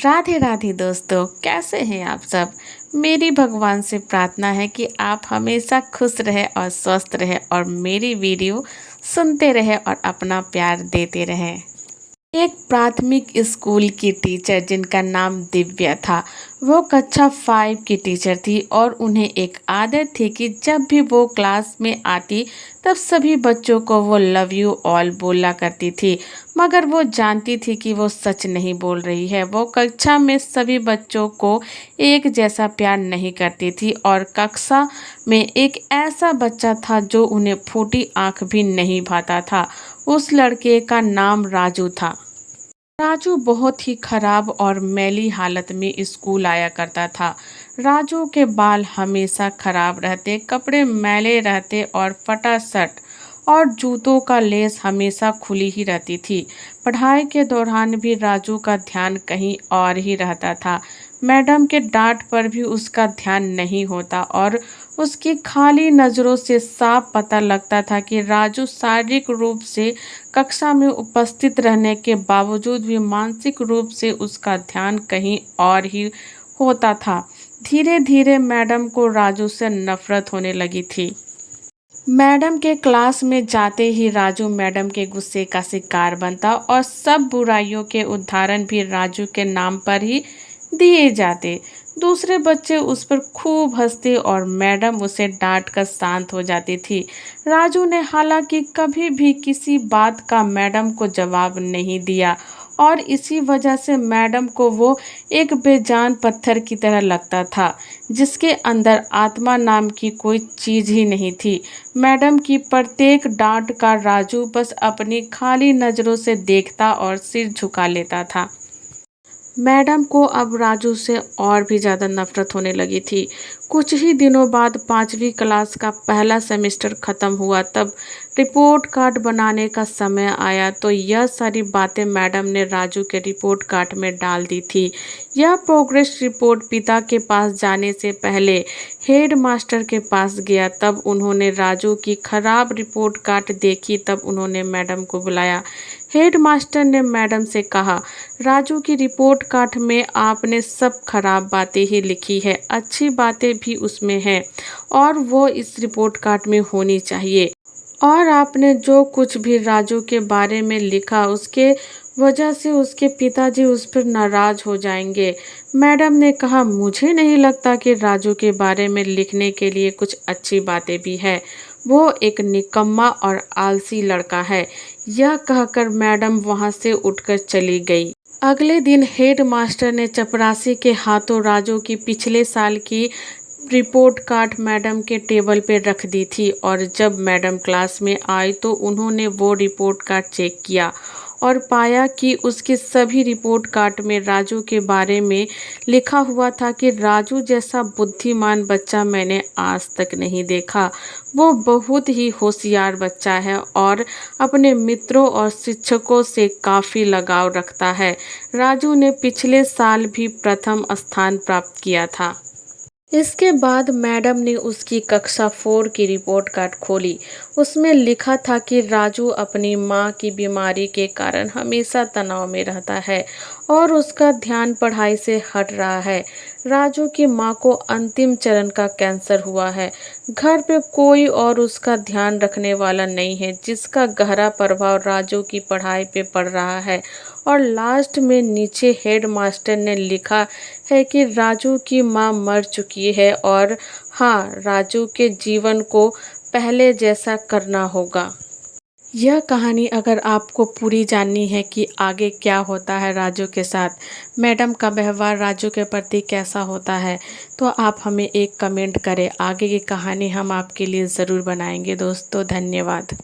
राधे राधे दोस्तों, कैसे हैं आप सब। मेरी भगवान से प्रार्थना है कि आप हमेशा खुश रहे और स्वस्थ रहे और मेरी वीडियो सुनते रहे और अपना प्यार देते रहें। एक प्राथमिक स्कूल की टीचर जिनका नाम दिव्या था, वो कक्षा 5 की टीचर थी और उन्हें एक आदत थी कि जब भी वो क्लास में आती तब सभी बच्चों को वो लव यू ऑल बोला करती थी। मगर वो जानती थी कि वो सच नहीं बोल रही है। वो कक्षा में सभी बच्चों को एक जैसा प्यार नहीं करती थी और कक्षा में एक ऐसा बच्चा था जो उन्हें फूटी आंख भी नहीं भाता था। उस लड़के का नाम राजू था। राजू बहुत ही खराब और मैली हालत में स्कूल आया करता था। राजू के बाल हमेशा खराब रहते, कपड़े मैले रहते और फटा शर्ट और जूतों का लेस हमेशा खुली ही रहती थी। पढ़ाई के दौरान भी राजू का ध्यान कहीं और ही रहता था। मैडम के डांट पर भी उसका ध्यान नहीं होता और उसकी खाली नज़रों से साफ पता लगता था कि राजू शारीरिक रूप से कक्षा में उपस्थित रहने के बावजूद भी मानसिक रूप से उसका ध्यान कहीं और ही होता था। धीरे धीरे मैडम को राजू से नफरत होने लगी थी। मैडम के क्लास में जाते ही राजू मैडम के गुस्से का शिकार बनता और सब बुराइयों के उदाहरण भी राजू के नाम पर ही दिए जाते। दूसरे बच्चे उस पर खूब हंसते और मैडम उसे डांट कर शांत हो जाती थी। राजू ने हालांकि कभी भी किसी बात का मैडम को जवाब नहीं दिया और इसी वजह से मैडम को वो एक बेजान पत्थर की तरह लगता था, जिसके अंदर आत्मा नाम की कोई चीज़ ही नहीं थी। मैडम की प्रत्येक डांट का राजू बस अपनी खाली नज़रों से देखता और सिर झुका लेता था। मैडम को अब राजू से और भी ज़्यादा नफरत होने लगी थी। कुछ ही दिनों बाद 5वीं क्लास का पहला सेमेस्टर ख़त्म हुआ। तब रिपोर्ट कार्ड बनाने का समय आया तो यह सारी बातें मैडम ने राजू के रिपोर्ट कार्ड में डाल दी थी। यह प्रोग्रेस रिपोर्ट पिता के पास जाने से पहले हेड मास्टर के पास गया। तब उन्होंने राजू की खराब रिपोर्ट कार्ड देखी। तब उन्होंने मैडम को बुलाया। हेड मास्टर ने मैडम से कहा, राजू की रिपोर्ट कार्ड में आपने सब खराब बातें ही लिखी है, अच्छी बातें भी उसमें हैं और वो इस रिपोर्ट कार्ड में होनी चाहिए। और आपने जो कुछ भी राजू के बारे में लिखा उसके वजह से उसके पिताजी उस पर नाराज हो जाएंगे। मैडम ने कहा, मुझे नहीं लगता कि राजू के बारे में लिखने के लिए कुछ अच्छी बातें भी है। वो एक निकम्मा और आलसी लड़का है। यह कहकर मैडम वहां से उठकर चली गई। अगले दिन हेड मास्टर ने चपरासी के हाथों राजू की पिछले साल की रिपोर्ट कार्ड मैडम के टेबल पे रख दी थी और जब मैडम क्लास में आई तो उन्होंने वो रिपोर्ट कार्ड चेक किया और पाया कि उसके सभी रिपोर्ट कार्ड में राजू के बारे में लिखा हुआ था कि राजू जैसा बुद्धिमान बच्चा मैंने आज तक नहीं देखा। वो बहुत ही होशियार बच्चा है और अपने मित्रों और शिक्षकों से काफ़ी लगाव रखता है। राजू ने पिछले साल भी प्रथम स्थान प्राप्त किया था। इसके बाद मैडम ने उसकी कक्षा 4 की रिपोर्ट कार्ड खोली। उसमें लिखा था कि राजू अपनी माँ की बीमारी के कारण हमेशा तनाव में रहता है और उसका ध्यान पढ़ाई से हट रहा है। राजू की माँ को अंतिम चरण का कैंसर हुआ है। घर पे कोई और उसका ध्यान रखने वाला नहीं है, जिसका गहरा प्रभाव राजू की पढ़ाई पे पड़ रहा है। और लास्ट में नीचे हेड मास्टर ने लिखा है कि राजू की माँ मर चुकी है और हाँ, राजू के जीवन को पहले जैसा करना होगा। यह कहानी अगर आपको पूरी जाननी है कि आगे क्या होता है राजू के साथ, मैडम का व्यवहार राजू के प्रति कैसा होता है, तो आप हमें एक कमेंट करें। आगे की कहानी हम आपके लिए ज़रूर बनाएंगे दोस्तों। धन्यवाद।